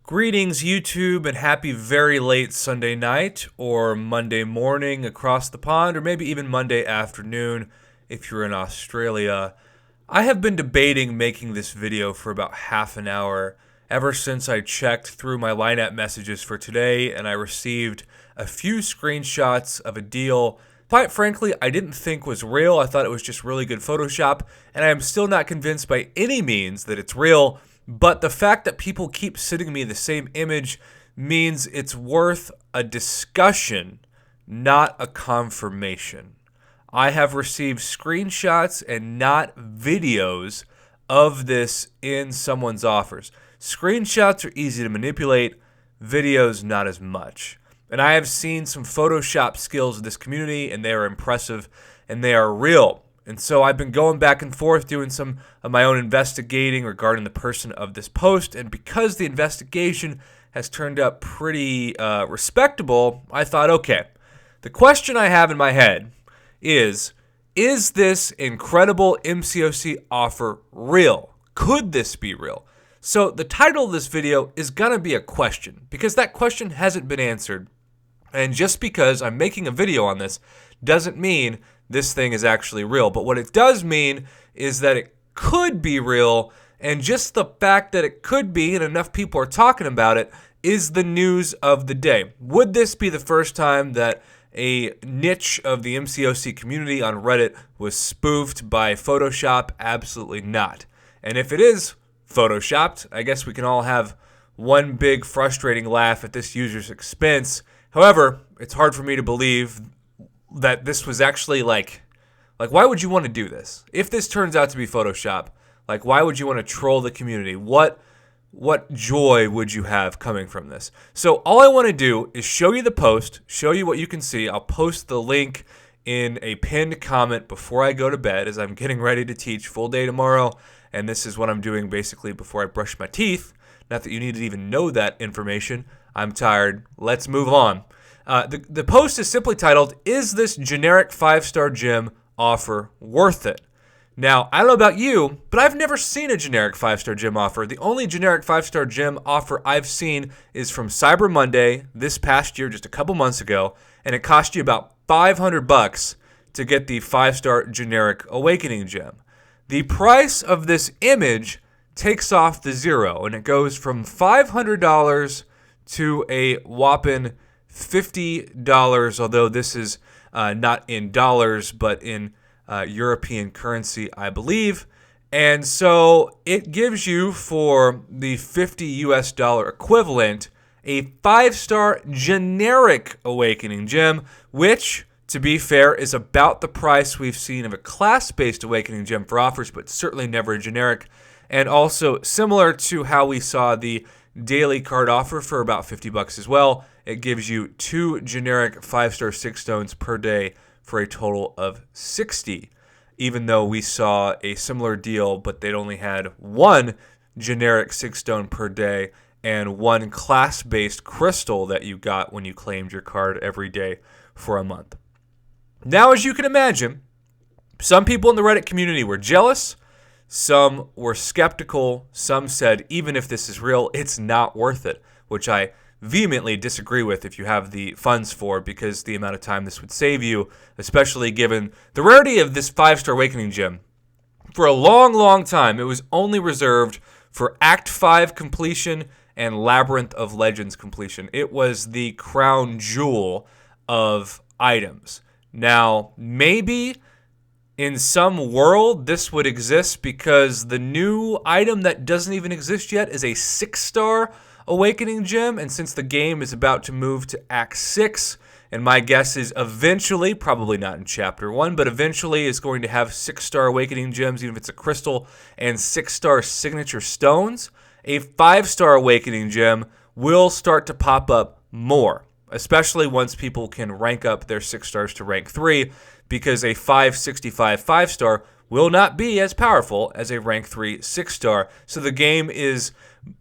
Greetings, YouTube, and happy very late Sunday night or Monday morning across the pond, or maybe even Monday afternoon if you're in Australia. I have been debating making this video for about half an hour ever since I checked through my lineup messages for today and I received a few screenshots of a deal. Quite frankly, I didn't think was real. I thought it was just really good Photoshop, and I am still not convinced by any means that it's real. But the fact that people keep sending me the same image means it's worth a discussion, not a confirmation. I have received screenshots and not videos of this in someone's offers. Screenshots are easy to manipulate, videos not as much. And I have seen some Photoshop skills of this community, and they are impressive, and they are real. And so I've been going back and forth doing some of my own investigating regarding the person of this post. And because the investigation has turned up pretty respectable, I thought, okay, the question I have in my head is this incredible MCOC offer real? Could this be real? So the title of this video is going to be a question, because that question hasn't been answered. And just because I'm making a video on this doesn't mean this thing is actually real. But what it does mean is that it could be real, and just the fact that it could be and enough people are talking about it is the news of the day. Would this be the first time that a niche of the MCOC community on Reddit was spoofed by Photoshop? Absolutely not. And if it is Photoshopped, I guess we can all have one big frustrating laugh at this user's expense. However, it's hard for me to believe that this was actually like why would you want to do this? If this turns out to be Photoshop, why would you want to troll the community? What joy would you have coming from this? So all I want to do is show you the post, show you what you can see. I'll post the link in a pinned comment before I go to bed, as I'm getting ready to teach full day tomorrow, and this is what I'm doing basically before I brush my teeth. Not that you need to even know that information. I'm tired. Let's move on. The post is simply titled, "Is this generic 5-star gym offer worth it?" Now, I don't know about you, but I've never seen a generic 5-star gym offer. The only generic 5-star gym offer I've seen is from Cyber Monday this past year, just a couple months ago, and it cost you about $500 to get the 5-star generic Awakening gem. The price of this image takes off the zero, and it goes from $500 to a whopping $50, although this is not in dollars, but in European currency, I believe. And so it gives you, for the $50 US equivalent, a 5-star generic Awakening gem, which, to be fair, is about the price we've seen of a class-based Awakening gem for offers, but certainly never a generic. And also similar to how we saw the daily card offer for about $50 as well. It gives you 2 generic 5-star 6 stones per day for a total of 60. Even though we saw a similar deal, but they'd only had 1 generic 6 stone per day and 1 class-based crystal that you got when you claimed your card every day for a month. Now, as you can imagine, some people in the Reddit community were jealous. Some were skeptical. Some said, even if this is real, it's not worth it, which I vehemently disagree with if you have the funds for, because the amount of time this would save you, especially given the rarity of this 5-star Awakening gem. For a long, long time, it was only reserved for Act 5 completion and Labyrinth of Legends completion. It was the crown jewel of items. Now, maybe in some world, this would exist because the new item that doesn't even exist yet is a 6-star Awakening gem, and since the game is about to move to Act 6, and my guess is eventually, probably not in Chapter 1, but eventually is going to have 6-star Awakening gems, even if it's a crystal, and 6-star signature stones, a 5-star Awakening gem will start to pop up more, especially once people can rank up their 6 stars to rank 3, because a 565 5-star will not be as powerful as a rank 3 6-star. So the game is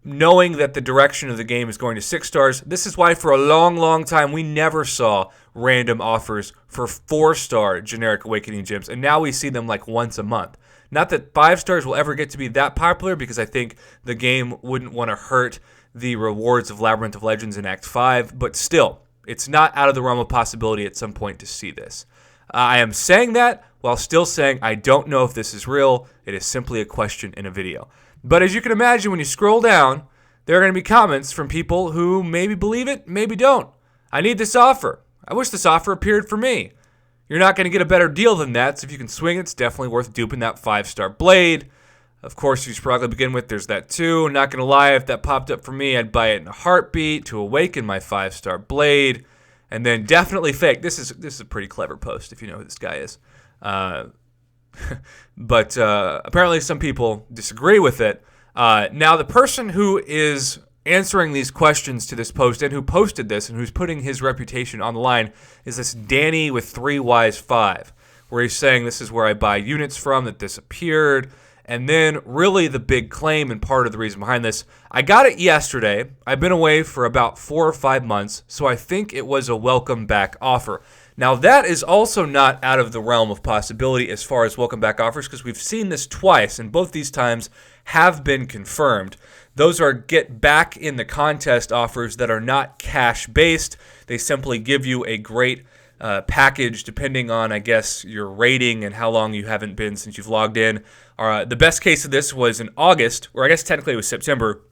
knowing that the direction of the game is going to 6 stars. This is why for a long, long time we never saw random offers for 4-star generic Awakening gems, and now we see them like once a month. Not that 5 stars will ever get to be that popular, because I think the game wouldn't want to hurt the rewards of Labyrinth of Legends in Act 5, but still, it's not out of the realm of possibility at some point to see this. I am saying that while still saying I don't know if this is real. It is simply a question in a video. But as you can imagine, when you scroll down, there are going to be comments from people who maybe believe it, maybe don't. I need this offer. I wish this offer appeared for me. You're not going to get a better deal than that, so if you can swing it, it's definitely worth duping that 5-star blade. Of course, you should probably begin with, there's that too. Not going to lie, if that popped up for me, I'd buy it in a heartbeat to awaken my 5-star blade. And then definitely fake. This is a pretty clever post if you know who this guy is. But apparently some people disagree with it. Now, the person who is answering these questions to this post and who posted this and who's putting his reputation on the line is this Danny with 3Ys5, where he's saying this is where I buy units from, that this appeared. And then really the big claim and part of the reason behind this, I got it yesterday. I've been away for about 4 or 5 months, so I think it was a welcome back offer. Now, that is also not out of the realm of possibility as far as welcome back offers, because we've seen this twice, and both these times have been confirmed. Those are get back in the contest offers that are not cash-based. They simply give you a great package depending on, I guess, your rating and how long you haven't been since you've logged in. The best case of this was in August, or I guess technically it was September,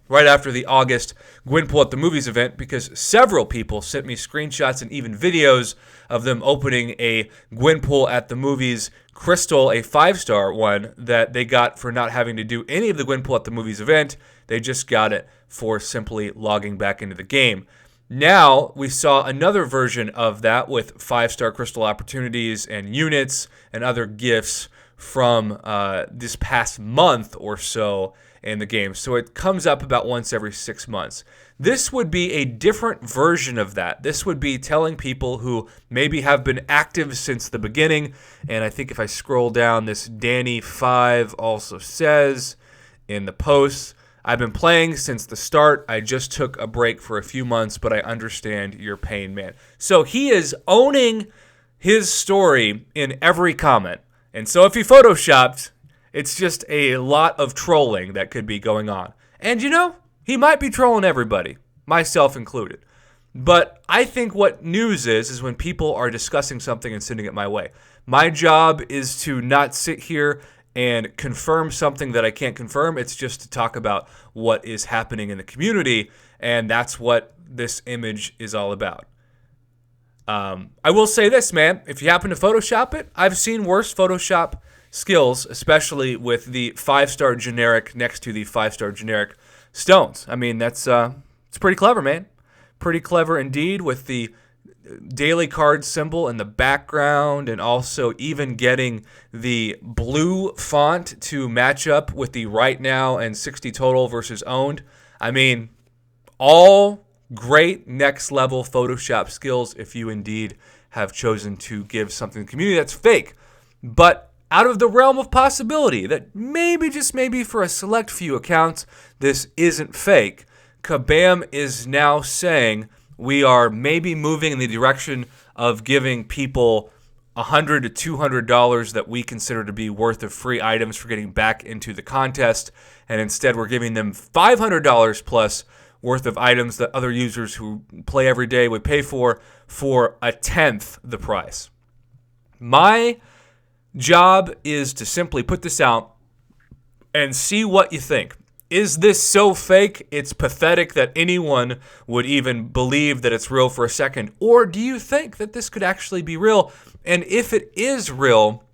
right after the August Gwynpool at the Movies event, because several people sent me screenshots and even videos of them opening a Gwynpool at the Movies Crystal, a 5-star one that they got for not having to do any of the Gwynpool at the Movies event. They just got it for simply logging back into the game. Now, we saw another version of that with 5-star crystal opportunities and units and other gifts from this past month or so in the game. So it comes up about once every 6 months. This would be a different version of that. This would be telling people who maybe have been active since the beginning. And I think if I scroll down, this Danny5 also says in the post, I've been playing since the start. I just took a break for a few months, but I understand your pain, man. So he is owning his story in every comment. And so if he photoshopped, it's just a lot of trolling that could be going on. And you know, he might be trolling everybody, myself included. But I think what news is when people are discussing something and sending it my way. My job is to not sit here and confirm something that I can't confirm. It's just to talk about what is happening in the community, and that's what this image is all about. I will say this, man. If you happen to Photoshop it, I've seen worse Photoshop skills, especially with the 5-star generic next to the 5-star generic stones. I mean, it's pretty clever, man. Pretty clever indeed, with the daily card symbol in the background, and also even getting the blue font to match up with the right now and 60 total versus owned. I mean, all great next level Photoshop skills if you indeed have chosen to give something to the community that's fake, but out of the realm of possibility that maybe, just maybe for a select few accounts, this isn't fake. Kabam is now saying we are maybe moving in the direction of giving people $100 to $200 that we consider to be worth of free items for getting back into the contest, and instead we're giving them $500 plus worth of items that other users who play every day would pay for a tenth the price. My job is to simply put this out and see what you think. Is this so fake it's pathetic that anyone would even believe that it's real for a second? Or do you think that this could actually be real? And if it is real,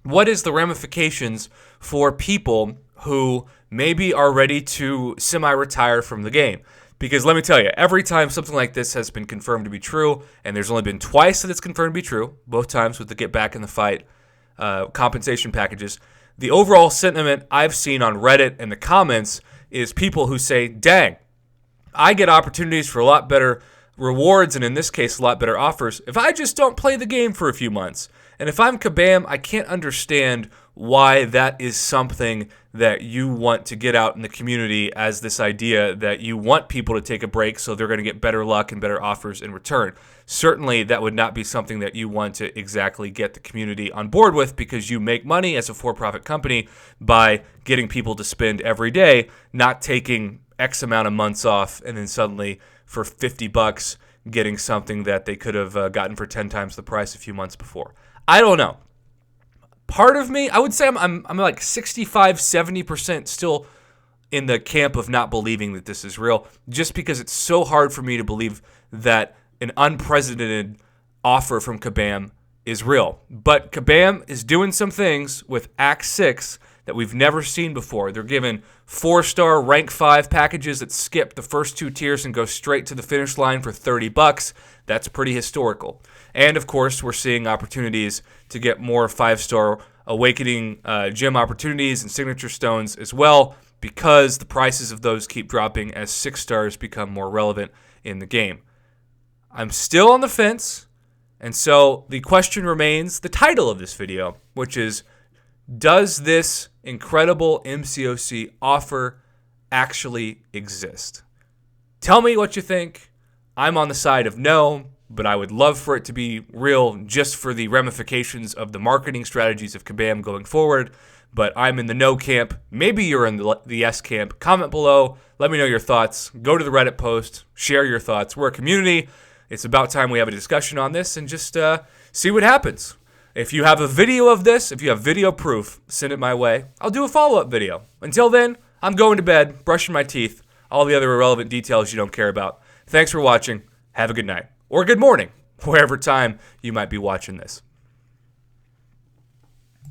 what is the ramifications for people who maybe are ready to semi-retire from the game? Because let me tell you, every time something like this has been confirmed to be true, and there's only been twice that it's confirmed to be true, both times with the get back in the fight compensation packages, the overall sentiment I've seen on Reddit and the comments is people who say, dang, I get opportunities for a lot better rewards, and in this case, a lot better offers, if I just don't play the game for a few months. And if I'm Kabam, I can't understand why that is something that you want to get out in the community as this idea that you want people to take a break so they're going to get better luck and better offers in return. Certainly, that would not be something that you want to exactly get the community on board with, because you make money as a for-profit company by getting people to spend every day, not taking X amount of months off and then suddenly for $50 getting something that they could have gotten for 10 times the price a few months before. I don't know. Part of me, I would say I'm like 65, 70% still in the camp of not believing that this is real, just because it's so hard for me to believe that an unprecedented offer from Kabam is real. But Kabam is doing some things with Act 6 that we've never seen before. They're giving 4-star rank 5 packages that skip the first 2 tiers and go straight to the finish line for $30. That's pretty historical. And of course, we're seeing opportunities to get more 5-star Awakening gem opportunities and signature stones as well, because the prices of those keep dropping as 6 stars become more relevant in the game. I'm still on the fence, and so the question remains the title of this video, which is, does this incredible MCOC offer actually exist? Tell me what you think. I'm on the side of no, but I would love for it to be real just for the ramifications of the marketing strategies of Kabam going forward. But I'm in the no camp. Maybe you're in the yes camp. Comment below. Let me know your thoughts. Go to the Reddit post. Share your thoughts. We're a community. It's about time we have a discussion on this and just see what happens. If you have a video of this, if you have video proof, send it my way. I'll do a follow-up video. Until then, I'm going to bed, brushing my teeth, all the other irrelevant details you don't care about. Thanks for watching. Have a good night. Or good morning, wherever time you might be watching this.